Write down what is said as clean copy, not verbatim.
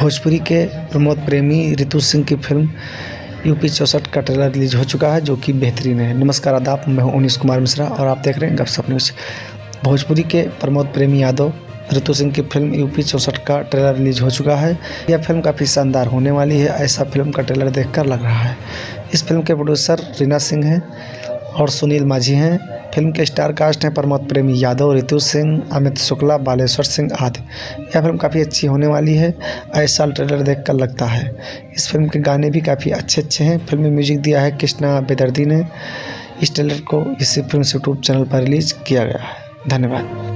भोजपुरी के प्रमोद प्रेमी रितु सिंह की फिल्म यूपी 64 का ट्रेलर रिलीज हो चुका है, जो कि बेहतरीन है। नमस्कार आदाब, मैं हूं उनीश कुमार मिश्रा और आप देख रहे हैं गपशप न्यूज़। भोजपुरी के प्रमोद प्रेमी यादव रितु सिंह की फिल्म यूपी 64 का ट्रेलर रिलीज हो चुका है। यह फिल्म काफ़ी शानदार होने वाली है, ऐसा फिल्म का ट्रेलर देखकर लग रहा है। इस फिल्म के प्रोड्यूसर रीना सिंह हैं और सुनील माझी हैं। फिल्म के स्टार कास्ट हैं प्रमोद प्रेमी यादव, रितु सिंह, अमित शुक्ला, बालेश्वर सिंह आदि। यह फिल्म काफ़ी अच्छी होने वाली है, ऐसा ट्रेलर देखकर लगता है। इस फिल्म के गाने भी काफ़ी अच्छे हैं। फिल्म में म्यूजिक दिया है कृष्णा बेदर्दी ने। इस ट्रेलर को इसी फिल्म यूट्यूब चैनल पर रिलीज किया गया है। धन्यवाद।